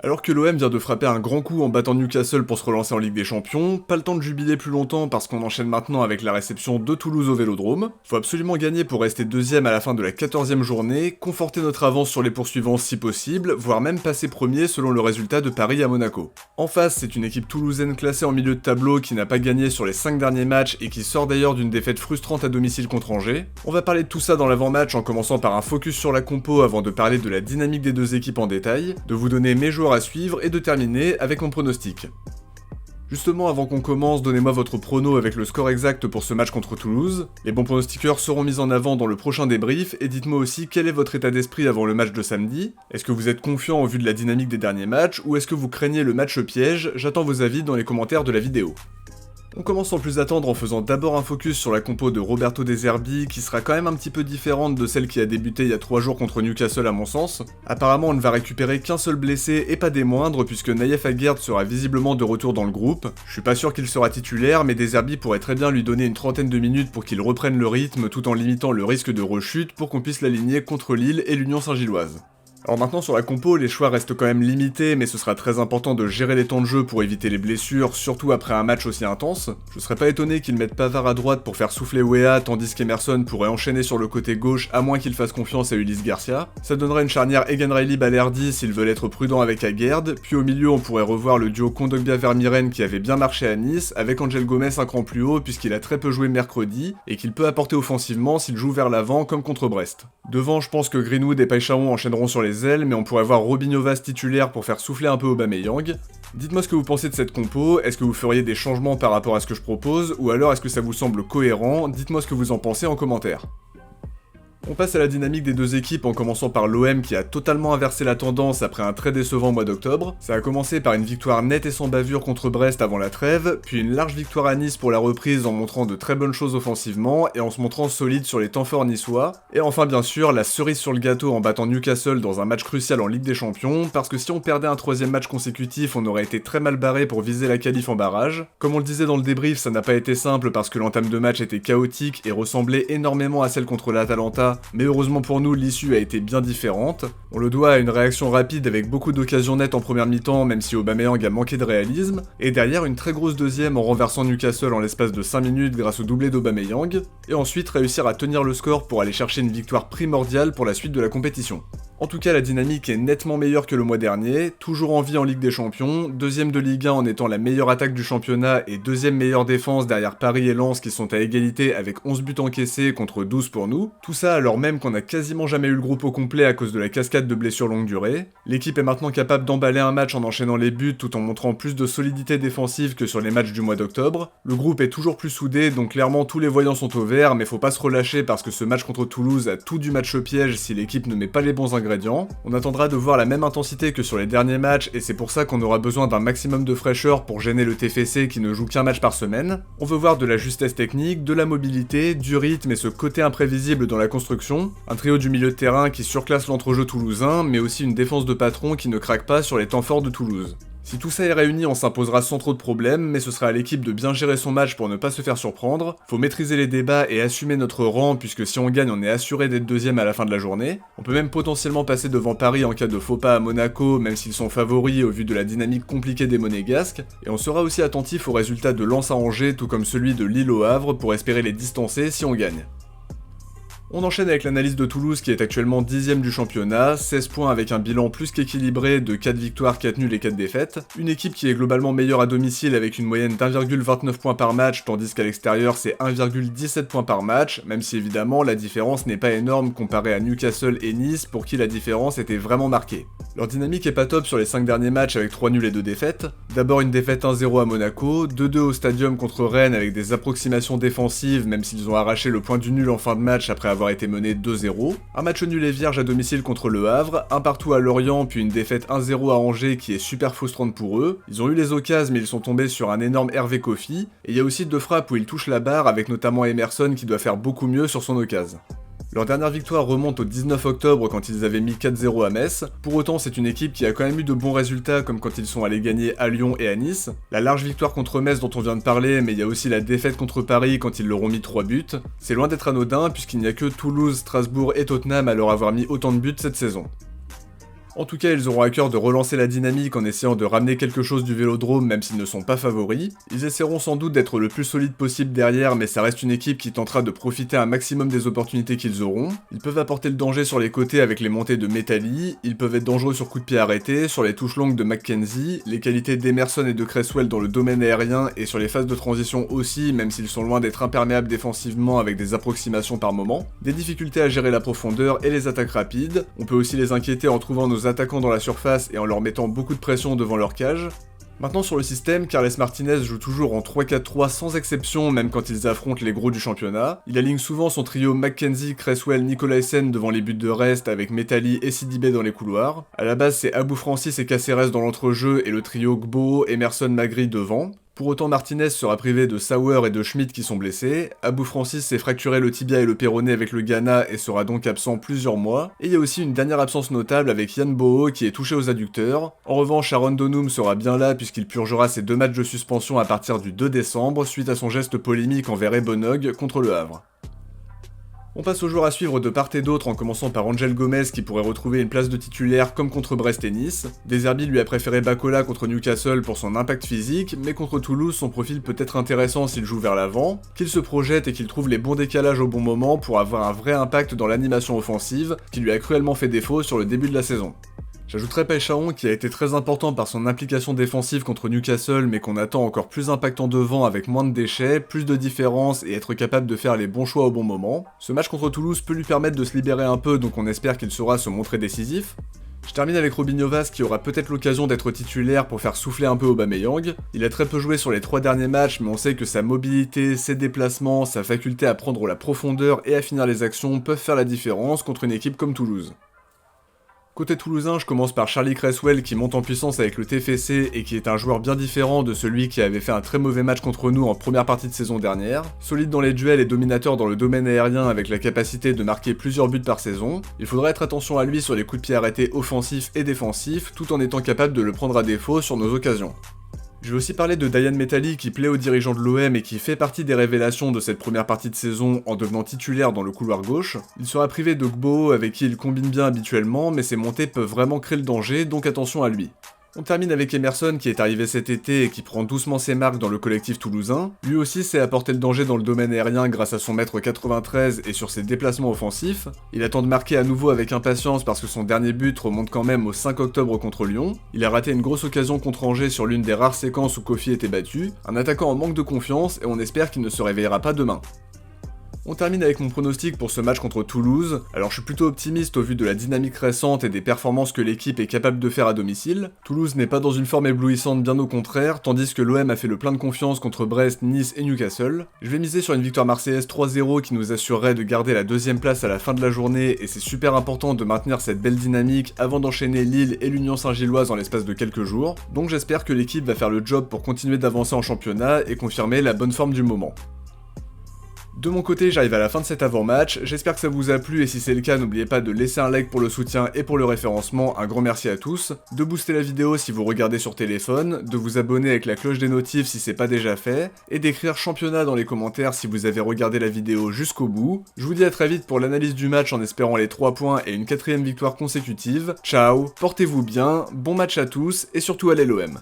Alors que l'OM vient de frapper un grand coup en battant Newcastle pour se relancer en Ligue des Champions, pas le temps de jubiler plus longtemps parce qu'on enchaîne maintenant avec la réception de Toulouse au Vélodrome. Faut absolument gagner pour rester deuxième à la fin de la 14e journée, conforter notre avance sur les poursuivants si possible, voire même passer premier selon le résultat de Paris à Monaco. En face, c'est une équipe toulousaine classée en milieu de tableau qui n'a pas gagné sur les 5 derniers matchs et qui sort d'ailleurs d'une défaite frustrante à domicile contre Angers. On va parler de tout ça dans l'avant-match en commençant par un focus sur la compo avant de parler de la dynamique des deux équipes en détail, de vous donner mes joueurs à suivre et de terminer avec mon pronostic. Justement, avant qu'on commence, donnez-moi votre prono avec le score exact pour ce match contre Toulouse. Les bons pronostiqueurs seront mis en avant dans le prochain débrief, et dites-moi aussi quel est votre état d'esprit avant le match de samedi. Est-ce que vous êtes confiant au vu de la dynamique des derniers matchs, ou est-ce que vous craignez le match piège? J'attends vos avis dans les commentaires de la vidéo. On commence sans plus attendre en faisant d'abord un focus sur la compo de Roberto De Zerbi, qui sera quand même un petit peu différente de celle qui a débuté il y a 3 jours contre Newcastle à mon sens. Apparemment on ne va récupérer qu'un seul blessé et pas des moindres puisque Nayef Aguerd sera visiblement de retour dans le groupe. Je suis pas sûr qu'il sera titulaire, mais De Zerbi pourrait très bien lui donner une trentaine de minutes pour qu'il reprenne le rythme tout en limitant le risque de rechute pour qu'on puisse l'aligner contre Lille et l'Union Saint-Gilloise. Alors maintenant sur la compo, les choix restent quand même limités, mais ce sera très important de gérer les temps de jeu pour éviter les blessures, surtout après un match aussi intense. Je serais pas étonné qu'ils mettent Pavard à droite pour faire souffler Weah, tandis qu'Emerson pourrait enchaîner sur le côté gauche à moins qu'il fasse confiance à Ulysse Garcia. Ça donnerait une charnière Egan Riley-Balerdi s'ils veulent être prudents avec Aguerd, puis au milieu on pourrait revoir le duo Kondogbia-Vermieren qui avait bien marché à Nice, avec Angel Gomez un cran plus haut puisqu'il a très peu joué mercredi, et qu'il peut apporter offensivement s'il joue vers l'avant comme contre Brest. Devant, je pense que Greenwood et Paixão enchaîneront sur les ailes, mais on pourrait voir Robinho Vaz titulaire pour faire souffler un peu Aubameyang. Dites-moi ce que vous pensez de cette compo, est-ce que vous feriez des changements par rapport à ce que je propose, ou alors est-ce que ça vous semble cohérent? Dites-moi ce que vous en pensez en commentaire. On passe à la dynamique des deux équipes en commençant par l'OM qui a totalement inversé la tendance après un très décevant mois d'octobre. Ça a commencé par une victoire nette et sans bavure contre Brest avant la trêve, puis une large victoire à Nice pour la reprise en montrant de très bonnes choses offensivement et en se montrant solide sur les temps forts niçois. Et enfin bien sûr, la cerise sur le gâteau en battant Newcastle dans un match crucial en Ligue des Champions, parce que si on perdait un troisième match consécutif, on aurait été très mal barré pour viser la qualif en barrage. Comme on le disait dans le débrief, ça n'a pas été simple parce que l'entame de match était chaotique et ressemblait énormément à celle contre l'Atalanta, mais heureusement pour nous, l'issue a été bien différente. On le doit à une réaction rapide avec beaucoup d'occasions nettes en première mi-temps, même si Aubameyang a manqué de réalisme, et derrière une très grosse deuxième en renversant Newcastle en l'espace de 5 minutes grâce au doublé d'Aubameyang, et ensuite réussir à tenir le score pour aller chercher une victoire primordiale pour la suite de la compétition. En tout cas, la dynamique est nettement meilleure que le mois dernier, toujours en vie en Ligue des Champions, deuxième de Ligue 1 en étant la meilleure attaque du championnat et deuxième meilleure défense derrière Paris et Lens qui sont à égalité avec 11 buts encaissés contre 12 pour nous. Tout ça alors même qu'on a quasiment jamais eu le groupe au complet à cause de la cascade de blessures longue durée. L'équipe est maintenant capable d'emballer un match en enchaînant les buts tout en montrant plus de solidité défensive que sur les matchs du mois d'octobre. Le groupe est toujours plus soudé, donc clairement tous les voyants sont au vert, mais faut pas se relâcher parce que ce match contre Toulouse a tout du match piège si l'équipe ne met pas les bons ingrédients. On attendra de voir la même intensité que sur les derniers matchs et c'est pour ça qu'on aura besoin d'un maximum de fraîcheur pour gêner le TFC qui ne joue qu'un match par semaine. On veut voir de la justesse technique, de la mobilité, du rythme et ce côté imprévisible dans la construction. Un trio du milieu de terrain qui surclasse l'entrejeu toulousain, mais aussi une défense de patron qui ne craque pas sur les temps forts de Toulouse. Si tout ça est réuni, on s'imposera sans trop de problèmes, mais ce sera à l'équipe de bien gérer son match pour ne pas se faire surprendre. Faut maîtriser les débats et assumer notre rang, puisque si on gagne, on est assuré d'être deuxième à la fin de la journée. On peut même potentiellement passer devant Paris en cas de faux pas à Monaco, même s'ils sont favoris au vu de la dynamique compliquée des Monégasques. Et on sera aussi attentif aux résultats de Lens à Angers, tout comme celui de Lille au Havre, pour espérer les distancer si on gagne. On enchaîne avec l'analyse de Toulouse qui est actuellement 10ème du championnat, 16 points avec un bilan plus qu'équilibré de 4 victoires, 4 nuls et 4 défaites. Une équipe qui est globalement meilleure à domicile avec une moyenne d'1,29 points par match, tandis qu'à l'extérieur c'est 1,17 points par match, même si évidemment la différence n'est pas énorme comparée à Newcastle et Nice pour qui la différence était vraiment marquée. Leur dynamique est pas top sur les 5 derniers matchs avec 3 nuls et 2 défaites. D'abord une défaite 1-0 à Monaco, 2-2 au Stadium contre Rennes avec des approximations défensives même s'ils ont arraché le point du nul en fin de match après avoir été mené 2-0, un match nul et vierge à domicile contre le Havre, un partout à Lorient puis une défaite 1-0 à Angers qui est super frustrante pour eux. Ils ont eu les occasions mais ils sont tombés sur un énorme Hervé Kofi, et il y a aussi 2 frappes où ils touchent la barre avec notamment Emerson qui doit faire beaucoup mieux sur son occasion. Leur dernière victoire remonte au 19 octobre quand ils avaient mis 4-0 à Metz. Pour autant, c'est une équipe qui a quand même eu de bons résultats comme quand ils sont allés gagner à Lyon et à Nice. La large victoire contre Metz dont on vient de parler, mais il y a aussi la défaite contre Paris quand ils leur ont mis 3 buts. C'est loin d'être anodin puisqu'il n'y a que Toulouse, Strasbourg et Tottenham à leur avoir mis autant de buts cette saison. En tout cas, ils auront à cœur de relancer la dynamique en essayant de ramener quelque chose du Vélodrome même s'ils ne sont pas favoris. Ils essaieront sans doute d'être le plus solide possible derrière, mais ça reste une équipe qui tentera de profiter un maximum des opportunités qu'ils auront. Ils peuvent apporter le danger sur les côtés avec les montées de Metalli, ils peuvent être dangereux sur coup de pied arrêté, sur les touches longues de McKenzie, les qualités d'Emerson et de Cresswell dans le domaine aérien et sur les phases de transition aussi, même s'ils sont loin d'être imperméables défensivement avec des approximations par moment. Des difficultés à gérer la profondeur et les attaques rapides. On peut aussi les inquiéter en trouvant nos attaquants dans la surface et en leur mettant beaucoup de pression devant leur cage. Maintenant sur le système, Carles Martinez joue toujours en 3-4-3 sans exception, même quand ils affrontent les gros du championnat. Il aligne souvent son trio McKenzie, Cresswell, Nicolaisen devant les buts de reste avec Metalli et Sidibé dans les couloirs. À la base c'est Abou Francis et Caceres dans l'entrejeu et le trio Gbo, Emerson, Magri devant. Pour autant, Martinez sera privé de Sauer et de Schmidt qui sont blessés, Abou Francis s'est fracturé le tibia et le péroné avec le Ghana et sera donc absent plusieurs mois, et il y a aussi une dernière absence notable avec Yann Boho qui est touché aux adducteurs. En revanche, Aaron Donum sera bien là puisqu'il purgera ses 2 matchs de suspension à partir du 2 décembre suite à son geste polémique envers Ebonog contre le Havre. On passe aux joueurs à suivre de part et d'autre en commençant par Angel Gomez qui pourrait retrouver une place de titulaire comme contre Brest et Nice. Deserbi lui a préféré Bacola contre Newcastle pour son impact physique, mais contre Toulouse son profil peut être intéressant s'il joue vers l'avant, qu'il se projette et qu'il trouve les bons décalages au bon moment pour avoir un vrai impact dans l'animation offensive qui lui a cruellement fait défaut sur le début de la saison. J'ajouterai Peichaon qui a été très important par son implication défensive contre Newcastle mais qu'on attend encore plus impactant devant avec moins de déchets, plus de différence et être capable de faire les bons choix au bon moment. Ce match contre Toulouse peut lui permettre de se libérer un peu donc on espère qu'il saura se montrer décisif. Je termine avec Robinho Vaz qui aura peut-être l'occasion d'être titulaire pour faire souffler un peu Aubameyang. Il a très peu joué sur les 3 derniers matchs mais on sait que sa mobilité, ses déplacements, sa faculté à prendre la profondeur et à finir les actions peuvent faire la différence contre une équipe comme Toulouse. Côté toulousain, je commence par Charlie Cresswell qui monte en puissance avec le TFC et qui est un joueur bien différent de celui qui avait fait un très mauvais match contre nous en première partie de saison dernière. Solide dans les duels et dominateur dans le domaine aérien avec la capacité de marquer plusieurs buts par saison. Il faudra être attention à lui sur les coups de pied arrêtés offensifs et défensifs tout en étant capable de le prendre à défaut sur nos occasions. Je vais aussi parler de Dayan Metalli qui plaît aux dirigeants de l'OM et qui fait partie des révélations de cette première partie de saison en devenant titulaire dans le couloir gauche. Il sera privé de Gbo avec qui il combine bien habituellement mais ses montées peuvent vraiment créer le danger donc attention à lui. On termine avec Emerson qui est arrivé cet été et qui prend doucement ses marques dans le collectif toulousain. Lui aussi sait apporter le danger dans le domaine aérien grâce à son mètre 93 et sur ses déplacements offensifs. Il attend de marquer à nouveau avec impatience parce que son dernier but remonte quand même au 5 octobre contre Lyon. Il a raté une grosse occasion contre Angers sur l'une des rares séquences où Kofi était battu. Un attaquant en manque de confiance et on espère qu'il ne se réveillera pas demain. On termine avec mon pronostic pour ce match contre Toulouse. Alors je suis plutôt optimiste au vu de la dynamique récente et des performances que l'équipe est capable de faire à domicile. Toulouse n'est pas dans une forme éblouissante, bien au contraire, tandis que l'OM a fait le plein de confiance contre Brest, Nice et Newcastle. Je vais miser sur une victoire marseillaise 3-0 qui nous assurerait de garder la 2ème place à la fin de la journée et c'est super important de maintenir cette belle dynamique avant d'enchaîner Lille et l'Union Saint-Gilloise en l'espace de quelques jours. Donc j'espère que l'équipe va faire le job pour continuer d'avancer en championnat et confirmer la bonne forme du moment. De mon côté, j'arrive à la fin de cet avant-match, j'espère que ça vous a plu et si c'est le cas, n'oubliez pas de laisser un like pour le soutien et pour le référencement, un grand merci à tous, de booster la vidéo si vous regardez sur téléphone, de vous abonner avec la cloche des notifs si c'est pas déjà fait, et d'écrire championnat dans les commentaires si vous avez regardé la vidéo jusqu'au bout. Je vous dis à très vite pour l'analyse du match en espérant les 3 points et une 4ème victoire consécutive. Ciao, portez-vous bien, bon match à tous et surtout allez l'OM.